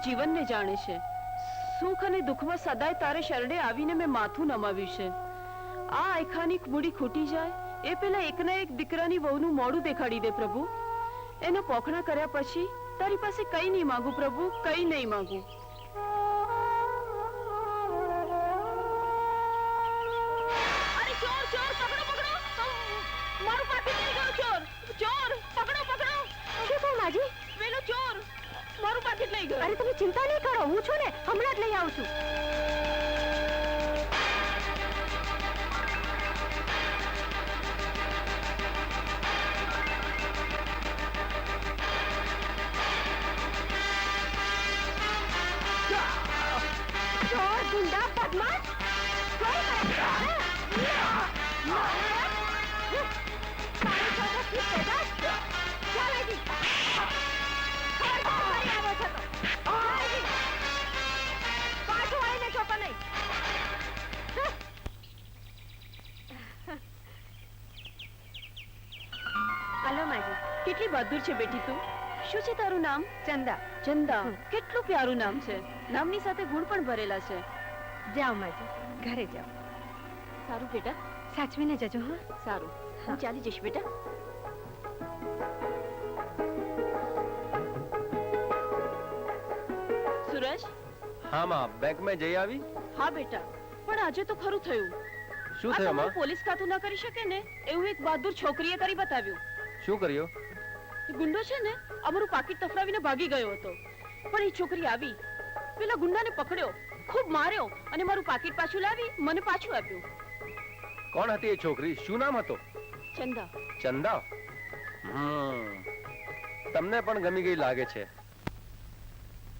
જીવનને જાણે છે. સુખ અને દુઃખમાં સદાય તારે શરણે આવીને મેં માથું નમાવ્યું છે. આ આયખાની મૂડી ખૂટી જાય એ પેલા એકના એક દીકરાની વહુનું મોઢું દેખાડી દે પ્રભુ. એનો પોખણા કર્યા પછી તારી પાસે કઈ નહીં માંગુ પ્રભુ, કઈ નહીં માંગુ. અરે ચોર ચોર, પકડો પકડો, મારું પાકીટ લઈ ગયો ચોર. ચોર પકડો પકડો. શું કહું માજી? પેલો ચોર મારું પાકીટ લઈ ગયો. અરે તમે ચિંતા નહીં કરો, હું છું ને, હમણાં જ લઈ આવું છું. ચોર, ગુંડા, બદમાશ, કોઈ કરે. હાલો માજી. કેટલી બહાદુર છે બેટી તું. શું છે તારું નામ? ચંદા. ચંદા. કેટલું પ્યારું નામ છે. નામની સાથે ગુણ પણ ભરેલા છે. જાઓ માજી, ઘરે જાઓ. સારું બેટા, સાચવીને જજો. હા, સારું. હું ચાલી જઈશ બેટા. સૂરજ. હા માં, બેંક માં જઈ આવી? હા બેટા, પણ આજે તો ખરું થયું. શું થયું માં? પોલીસ ખાતું ના કરી શકે ને એવું એક બહાદુર છોકરીએ કરી બતાવ્યું. શું કર્યું? ગુંડો છે ને અમારું પાકીટ તફડાવીને ભાગી ગયો હતો, પણ એ છોકરી આવી, પેલા ગુંડાને પકડ્યો, ખૂબ માર્યો અને મારું પાકીટ પાછું લાવી મને પાછું આપ્યું. કોણ હતી એ છોકરી? શું નામ હતો? ચંદા. ચંદા. તમને પણ ગમી ગઈ લાગે છે.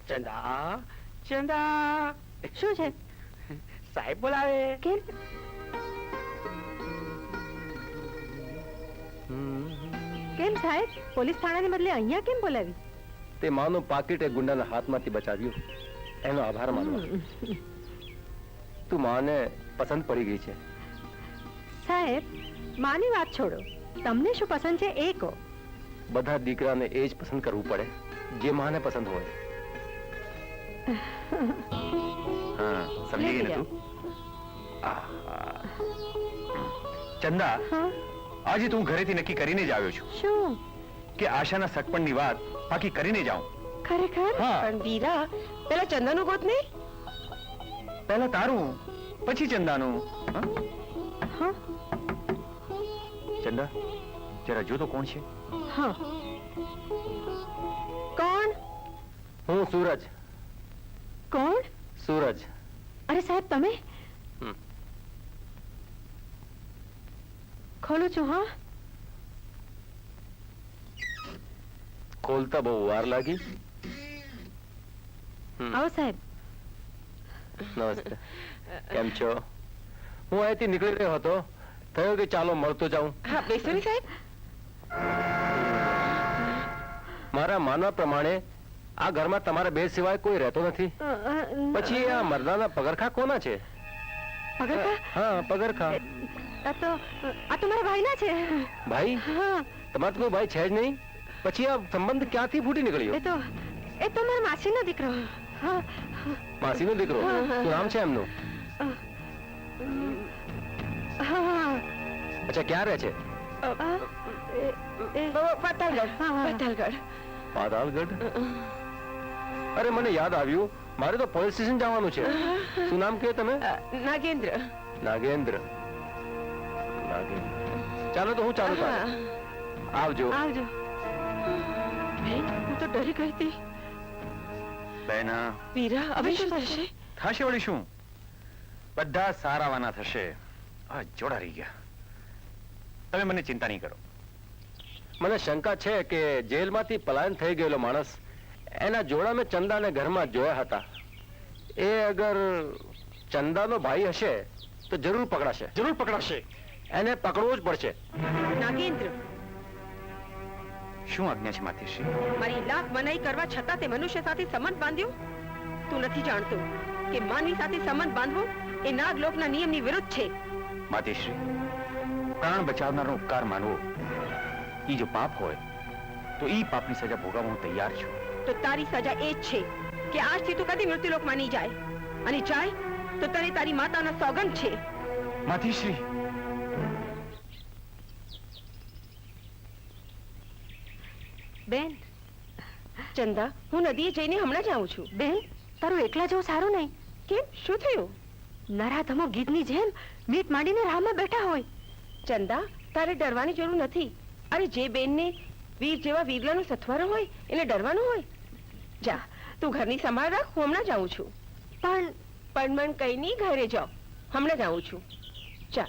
ચંદા, ચંદા. શું છે? સાહેબ બોલાવે. કેમ? કેમ સાહેબ, પોલીસ થાણાને બદલે અહીંયા કેમ બોલાવી? તે માનું પાકીટ એ ગુંડાના હાથમાંથી બચાવ્યું, એનો આભાર માનવા. તું માને પસંદ પડી ગઈ છે. સાહેબ, માની વાત છોડો, તમને શું પસંદ છે એ કહો. બધા દીકરાને એ જ પસંદ કરવું પડે જે માને પસંદ હોય. હા, સમજી ગઈ ને તું? ચંદા, હા, આજે તું ઘરેથી નક્કી કરીને જ આવ્યો છું શું? કે આશાના સગપણની વાત બાકી કરીને જાઉં. ખરેખર? હા. પણ વીરા, પેલા ચંદાનું ગોત નહીં? પહેલા તારું, પછી ચંદાનું. હા? હા. ચંદા, જરા જો તો કોણ છે? હા. કોણ? હું સૂરજ. કોણ? સૂરજ. અરે સાહેબ, તમે? ખોલું છું. હા. ખોલતા બહુ વાર લાગી. આવો સાહેબ. નમસ્તે. કેમ છો? હું અહીંથી નીકળી રહ્યો હતો, થયો કે ચાલો મળતો જાઉં. હા, બેસો ને સાહેબ. મારા માનવા પ્રમાણે આ ઘરમાં તમારા બે સિવાય કોઈ રહેતો નથી. પછી આ મરદાના પગરખા કોના છે? પગરખા? હા, પગરખા. આ તો મારા ભાઈના છે. ભાઈ? હા. તમારે તો કોઈ ભાઈ છે જ નહીં, પછી આ સંબંધ ક્યાંથી ફૂટી નીકળ્યો? એ તો મારા માસીનો દીકરો. હા. માસીનો દીકરો? શું નામ છે એમનું? હા. અચ્છા, ક્યાં રહે છે? પાતાલગઢ. પાતાલગઢ. પાતાલગઢ? અરે, મને યાદ આવ્યું, મારે તો પોલીસ સ્ટેશન જવાનું છે. શું નામ કહ્યું તમે? નાગેન્દ્ર. નાગેન્દ્ર. ચાલો તો હું ચાલુ કરું. આવજો. આવજો. હું તો ડરી ગઈ હતી. બેના, વીરા, હવે શું થશે? થશે વળી શું? બધા સારાવાના થશે. આ જોડા રહી ગયા. તમે મને ચિંતા નહીં કરો. મને શંકા છે કે જેલમાંથી પલાયન થઈ ગયેલો માણસ, એના જોડા મેં ચંદાને ઘરમાં જોયા હતા. એ અગર ચંદાનો ભાઈ હશે તો જરૂર પકડાશે. જરૂર પકડાશે. એને પકડવો જ પડશે. નાગેન્દ્ર, શું આજ્ઞા છે માતેશ્રી? મારી લાખ મનાઈ કરવા છતાં તે મનુષ્ય સાથે સંબંધ બાંધ્યો? તું નથી જાણતો કે માનવી સાથે સંબંધ બાંધવો એ નાગલોકના નિયમની વિરુદ્ધ છે. માતેશ્રી, પ્રાણ બચાવનારનો ઉપકાર માનવો ઈ જો પાપ હોય તો ઈ પાપની સજા ભોગવવા હું તૈયાર છું. તો તારી સજા એ જ છે કે આજથી તું કદી મૃત્યુલોકમાં નહીં જાય, અને જાય તો તને તારી માતાના સોગંદ છે. માધીશ્રી, બેન, ચંદા, હું નદીએ જઈને હમણાં જ આવું છું. બેન, તારું એકલા જવું સારું નહીં. કેમ, શું થયું? નરાધમો ગીધની જેમ મીટ માંડીને રાહમાં બેઠા હોય. ચંદા, તારે ડરવાની જરૂર નથી. અરે, જે બેનને વીર જેવા વીરલાનો સથવારો હોય એને ડરવાનું હોય? જા, તું ઘરની સંભાળ રાખ, હું હમણાં જ આવું છું. પણ મન કઈ નહીં, ઘરે જાઓ, હમણાં જ આવું છું. જા.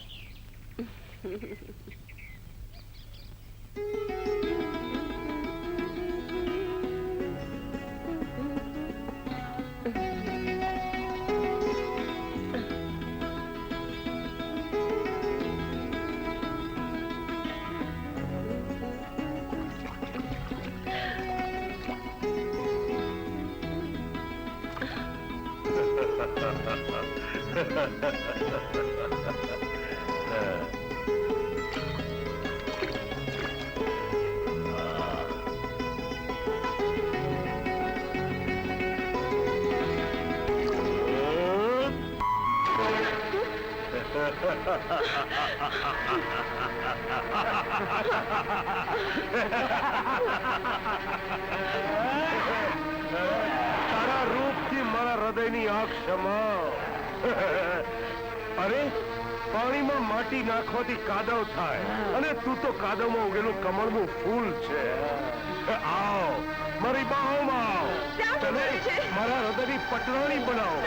તારા રૂપથી મારા હૃદયની આંખ ક્ષમા. અરે, પાણીમાં માટી નાખવાથી કાદવ થાય, અને તું તો કાદવમાં ઉગેલું કમળનું ફૂલ છે. આવ, મારી બાહોમાં આવ. તને મારા હૃદયની પટરાણી બનાવો.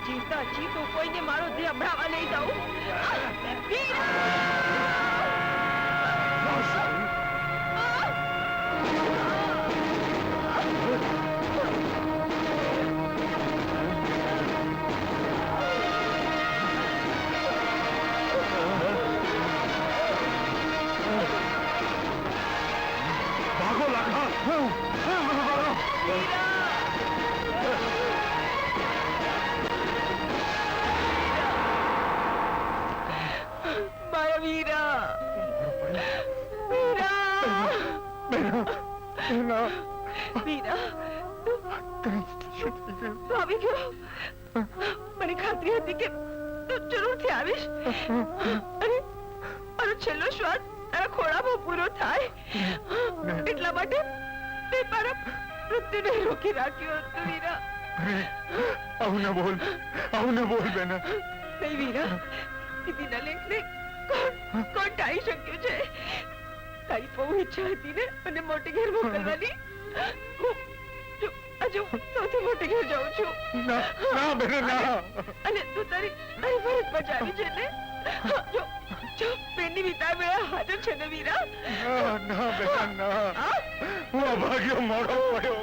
જીવતા જીવ કોઈને મારો દેહ અભડાવા લઈ જાઉં. ભાગો લાખા. મારા વીરા, વીરા, તું આવી ગયો. મને ખાતરી હતી કે તું જરૂરથી આવીશ, અને મારો છેલ્લો શ્વાસ તારા ખોળામાં પૂરો થાય, એટલા માટે મેં મારા મૃત્યુને રોકી રાખ્યો હતો. વીરા, આવું ન બોલ, આવું ન બોલ બેના. નહીં વીરા, દીદી નલિનને કોણ ટાળી શક્યું છે? તારી બહુ ઈચ્છા હતી ને મને મોટી ઘેર મોકલવાની. હજુ સૌથી મોટી ઘેર જાઉં છું. ના બેના, ના. અને તું તારી ફરજ બજાવી છે ને? જો બેનની વિદાય વેળા હાજર છે ને વીરા? ના બેના, ના. હું અભાગ્યો મોડો પડ્યો.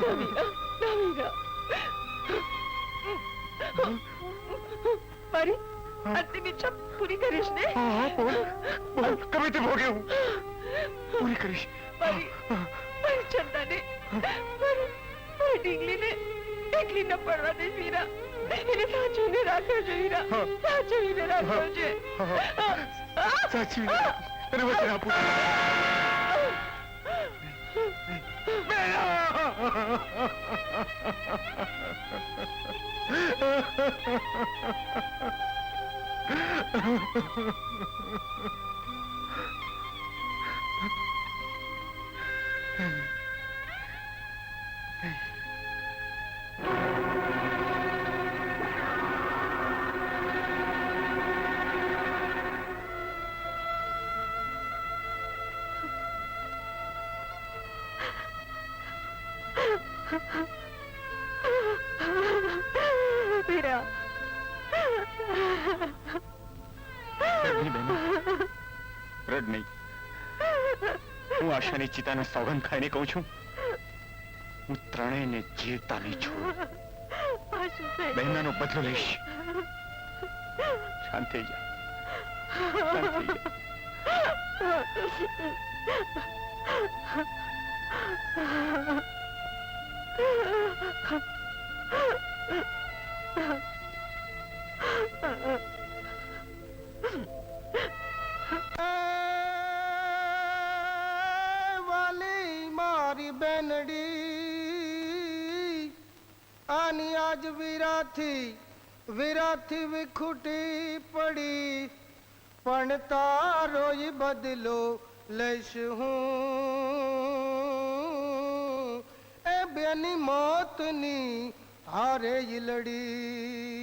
ના વીરા, ના વીરા. મારી અંતિમ ઈચ્છા પૂરી કરીશ ને? હા, બોલ, બોલ. કમે તે ભોગે હું પૂરી કરીશ. મારી ચંદાને, મારી ઢીંગલીને એકલી ન પડવા દે વીરા. એને સાચવીને રાખજો વીરા, સાચવીને રાખજો. સાચવીને તને વચન આપું. વીરા, રડ નહીં બહેનો, રડ નહીં. હું આશાની ચિતાને સોગંદ ખાઈને કહું છું, હું ત્રણેયને જીવતા નહીં છોડું. આ શું થઈ બહેનાનો બદલો લઈશ. શાંત થઈ જા, શાંત થઈ જા. વાલી મારી બેનડી આની આજ વીરાથી વિખૂટી પડી, પણ તારો ય બદલો લઈશ હું, એ બેની મોતની હારે ય લડી.